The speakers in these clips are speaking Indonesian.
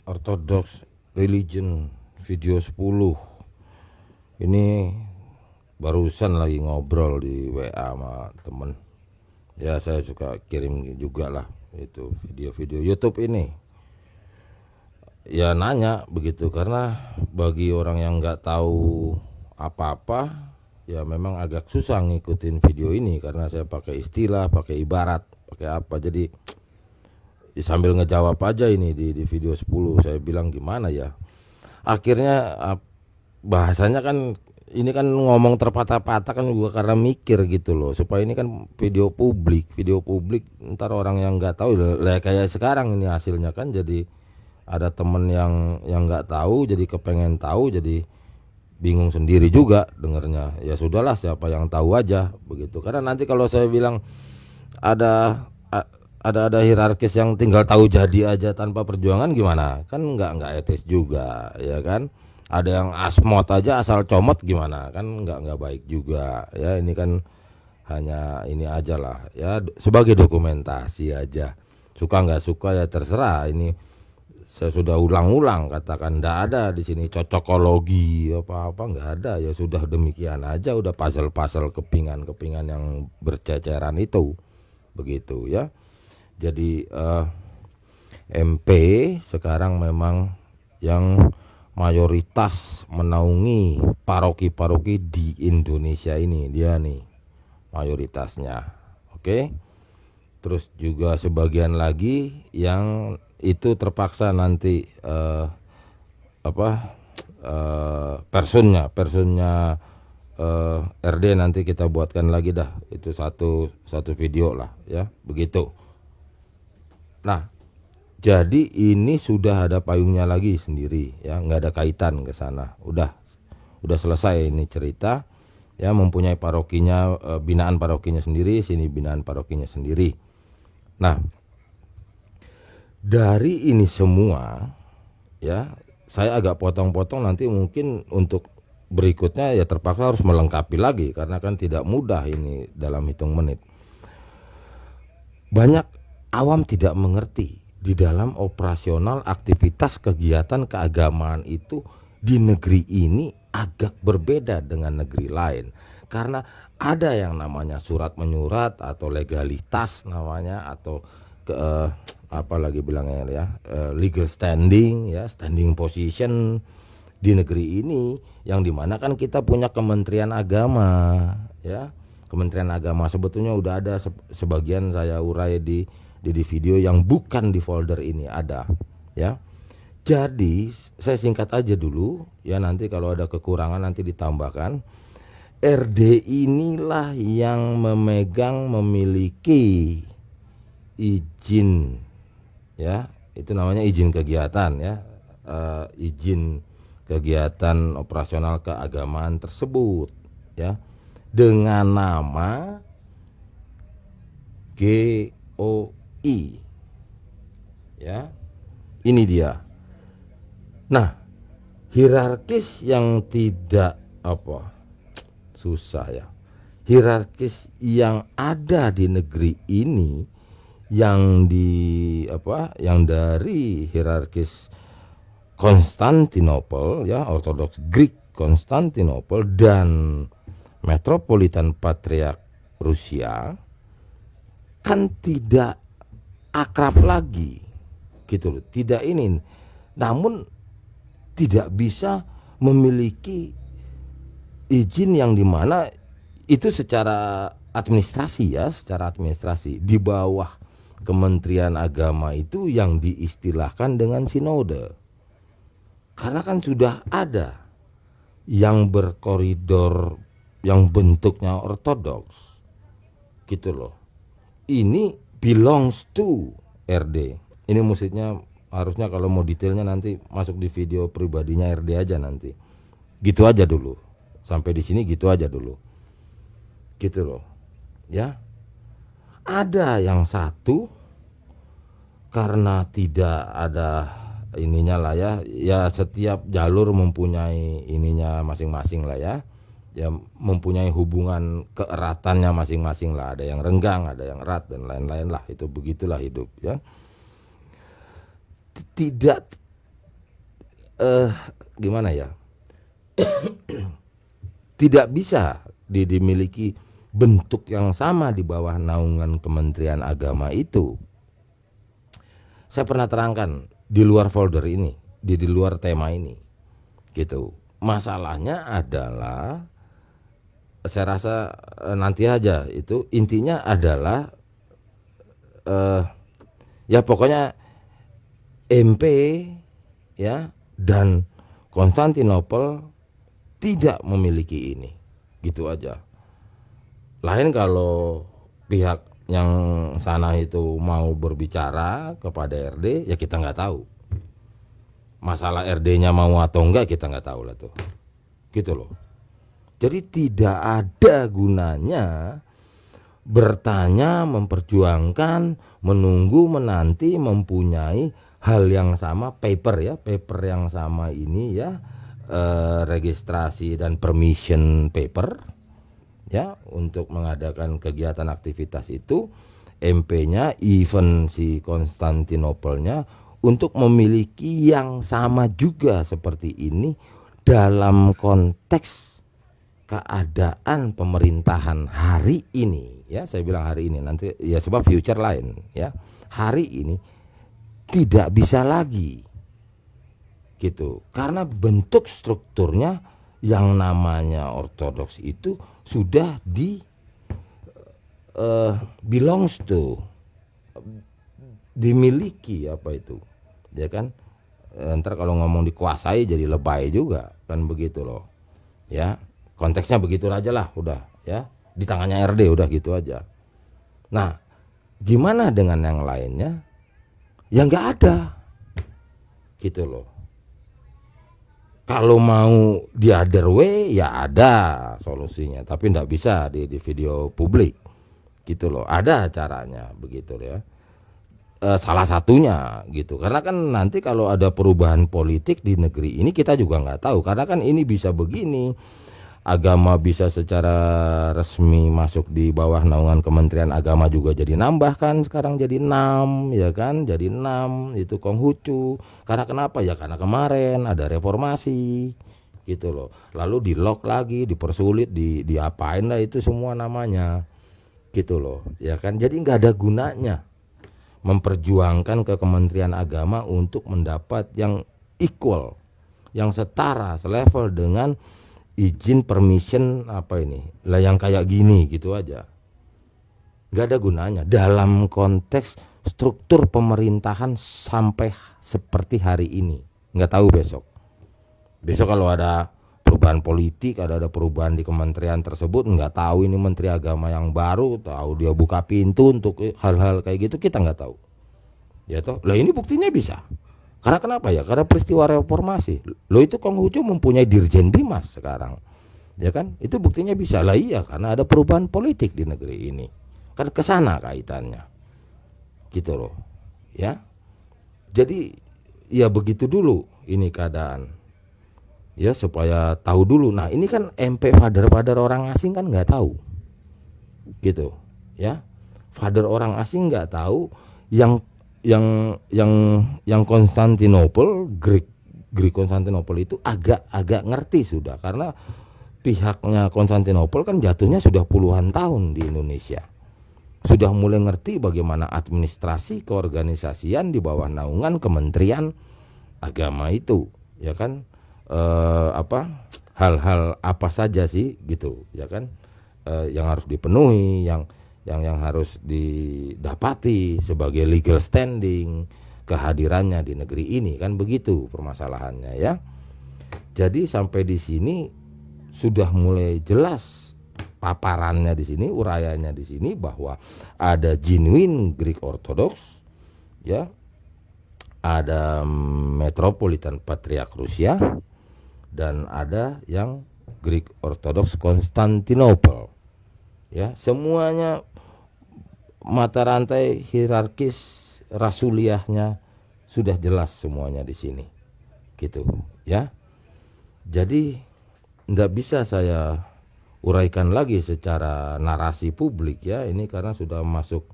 Orthodox Religion video 10. Ini barusan lagi ngobrol di WA sama temen. Ya saya suka kirim juga lah itu video-video YouTube ini. Ya nanya begitu, karena bagi orang yang nggak tahu apa-apa ya memang agak susah ngikutin video ini, karena saya pakai istilah, pakai ibarat, pakai apa. Jadi sambil ngejawab aja ini di video 10. Saya bilang gimana ya, akhirnya bahasanya kan ini kan ngomong terpatah-patah kan juga karena mikir gitu loh, supaya ini kan video publik ntar orang yang nggak tahu lah kayak sekarang ini hasilnya kan. Jadi ada temen yang nggak tahu jadi kepengen tahu, jadi bingung sendiri juga dengernya. Ya sudahlah, siapa yang tahu aja begitu, karena nanti kalau saya bilang ada hierarkis yang tinggal tahu jadi aja tanpa perjuangan, gimana kan nggak etis juga ya kan. Ada yang asmot aja asal comot, gimana kan nggak baik juga ya. Ini kan hanya ini aja lah ya, sebagai dokumentasi aja. Suka nggak suka ya terserah. Ini saya sudah ulang-ulang katakan, nggak ada di sini cocokologi apa-apa, nggak ada. Ya sudah demikian aja, udah puzzle-puzzle kepingan-kepingan yang berceceran itu begitu ya. Jadi MP sekarang memang yang mayoritas menaungi paroki-paroki di Indonesia ini, dia nih mayoritasnya. Oke. Terus juga sebagian lagi yang itu terpaksa nanti personnya RD nanti kita buatkan lagi dah, itu satu video lah ya begitu. Nah, jadi ini sudah ada payungnya lagi sendiri ya, nggak ada kaitan ke sana. Udah selesai ini cerita ya, mempunyai parokinya, binaan parokinya sendiri, sini binaan parokinya sendiri. Nah, dari ini semua ya, saya agak potong-potong, nanti mungkin untuk berikutnya ya terpaksa harus melengkapi lagi, karena kan tidak mudah ini dalam hitung menit. Banyak awam tidak mengerti di dalam operasional aktivitas kegiatan keagamaan itu di negeri ini agak berbeda dengan negeri lain, karena ada yang namanya surat menyurat atau legalitas namanya, atau apa lagi bilangnya ya, legal standing ya, standing position di negeri ini, yang dimana kan kita punya Kementerian Agama ya. Kementerian Agama sebetulnya udah ada sebagian, saya urai di video yang bukan di folder ini ada ya. Jadi saya singkat aja dulu ya, nanti kalau ada kekurangan nanti ditambahkan. RD inilah yang memiliki izin ya, itu namanya izin kegiatan ya, izin kegiatan operasional keagamaan tersebut ya, dengan nama GOI ya. Ini dia. Nah, hierarkis yang tidak susah ya, hierarkis yang ada di negeri ini yang dari hierarkis Konstantinopel ya, Ortodoks Greek Konstantinopel dan Metropolitan Patriark Rusia kan tidak akrab lagi gitu loh, tidak ini, namun tidak bisa memiliki izin yang dimana itu secara administrasi ya, secara administrasi di bawah Kementerian Agama itu yang diistilahkan dengan sinode. Karena kan sudah ada yang berkoridor yang bentuknya ortodoks gitu loh. Ini belongs to RD. Ini musiknya harusnya kalau mau detailnya nanti masuk di video pribadinya RD aja nanti. Gitu aja dulu. Sampai di sini gitu aja dulu. Gitu loh. Ya. Ada yang satu karena tidak ada ininya lah ya. Ya setiap jalur mempunyai ininya masing-masing lah ya. Ya mempunyai hubungan keeratannya masing-masing lah. Ada yang renggang, ada yang erat dan lain-lain lah. Itu begitulah hidup ya. Tidak gimana ya, tidak bisa dimiliki bentuk yang sama di bawah naungan Kementerian Agama itu. Saya pernah terangkan di luar folder ini, di luar tema ini, gitu. Masalahnya adalah, saya rasa nanti aja itu intinya adalah ya pokoknya MP ya dan Konstantinopel tidak memiliki ini, gitu aja. Lain kalau pihak yang sana itu mau berbicara kepada RD, ya kita nggak tahu. Masalah RD-nya mau atau enggak kita nggak tahu lah tuh, gitu loh. Jadi tidak ada gunanya bertanya, memperjuangkan, menunggu, menanti, mempunyai hal yang sama, paper yang sama ini ya, registrasi dan permission paper ya, untuk mengadakan kegiatan aktivitas itu, MP-nya, even si Konstantinopelnya, untuk memiliki yang sama juga seperti ini dalam konteks keadaan pemerintahan hari ini ya. Saya bilang hari ini, nanti ya sebab future lain ya. Hari ini tidak bisa lagi gitu, karena bentuk strukturnya yang namanya ortodoks itu sudah belongs to, dimiliki apa itu ya kan. Ntar kalau ngomong dikuasai jadi lebay juga kan, begitu loh ya. Konteksnya begitu aja lah, udah ya, di tangannya RD, udah gitu aja. Nah gimana dengan yang lainnya? Ya nggak ada gitu loh. Kalau mau di other way ya ada solusinya, tapi nggak bisa di video publik gitu loh. Ada caranya begitu ya. Salah satunya gitu, karena kan nanti kalau ada perubahan politik di negeri ini kita juga nggak tahu, karena kan ini bisa begini, agama bisa secara resmi masuk di bawah naungan Kementerian Agama juga jadi nambah kan, sekarang jadi 6 ya kan, jadi 6 itu Konghucu. Karena kenapa ya, karena kemarin ada reformasi gitu loh, lalu di lock lagi, dipersulit, diapain lah itu semua namanya gitu loh ya kan. Jadi nggak ada gunanya memperjuangkan ke Kementerian Agama untuk mendapat yang equal, yang setara, selevel dengan izin permission apa ini lah yang kayak gini, gitu aja. Nggak ada gunanya dalam konteks struktur pemerintahan sampai seperti hari ini. Nggak tahu besok kalau ada perubahan politik, ada perubahan di kementerian tersebut, nggak tahu ini menteri agama yang baru, tahu dia buka pintu untuk hal-hal kayak gitu, kita nggak tahu ya toh. Lah ini buktinya bisa, karena kenapa ya, karena peristiwa reformasi. Lo itu Konghucu mempunyai Dirjen Bimas sekarang ya kan, itu buktinya bisa. Lah iya, karena ada perubahan politik di negeri ini kan, kesana kaitannya gitu loh ya. Jadi ya begitu dulu ini keadaan ya, supaya tahu dulu. Nah ini kan MP father orang asing kan nggak tahu gitu ya. Father orang asing nggak tahu yang Konstantinopel, Greek Konstantinopel itu agak ngerti sudah, karena pihaknya Konstantinopel kan jatuhnya sudah puluhan tahun di Indonesia, sudah mulai ngerti bagaimana administrasi keorganisasian di bawah naungan Kementerian Agama itu ya kan. Hal-hal apa saja sih gitu ya kan, yang harus dipenuhi, yang harus didapati sebagai legal standing kehadirannya di negeri ini kan, begitu permasalahannya ya. Jadi sampai di sini sudah mulai jelas paparannya di sini, uraiannya di sini, bahwa ada genuine Greek Orthodox ya, ada Metropolitan Patriarch Rusia, dan ada yang Greek Orthodox Konstantinopel ya. Semuanya mata rantai hierarkis rasuliahnya sudah jelas semuanya di sini gitu ya. Jadi nggak bisa saya uraikan lagi secara narasi publik ya ini, karena sudah masuk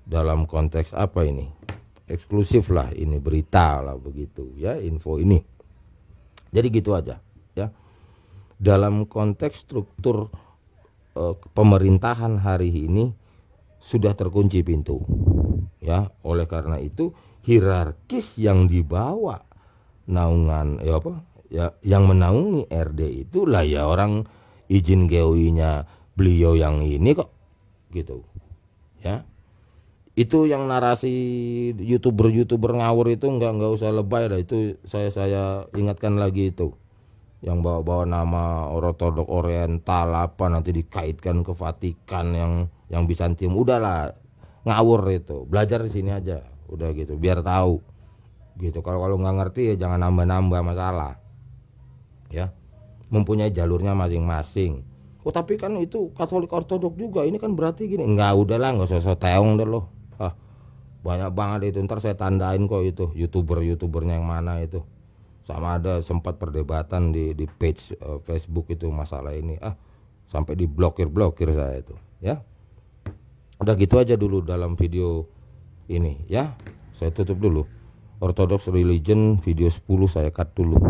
dalam konteks apa ini, eksklusif lah ini, berita lah begitu ya, info ini Jadi gitu aja ya. Dalam konteks struktur pemerintahan hari ini sudah terkunci pintu ya. Oleh karena itu hierarkis yang dibawa naungan ya apa ya, yang menaungi RD itulah ya orang izin GOI-nya beliau yang ini kok gitu ya. Itu yang narasi youtuber ngawur itu nggak usah lebay lah. Itu saya ingatkan lagi itu yang bawa nama ortodok oriental apa nanti dikaitkan ke Vatikan yang Bizantium. Udahlah ngawur itu, belajar di sini aja udah gitu biar tahu gitu. Kalau nggak ngerti ya jangan nambah masalah ya. Mempunyai jalurnya masing-masing. Oh tapi kan itu Katolik Ortodok juga, ini kan berarti gini. Enggak, udahlah nggak usah teong deh lo. Banyak banget itu, ntar saya tandain kok itu youtubernya yang mana itu. Sama ada sempat perdebatan di page Facebook itu masalah ini. Sampai diblokir saya itu ya. Udah gitu aja dulu dalam video ini ya. Saya tutup dulu. Orthodox Religion video 10 saya cut dulu.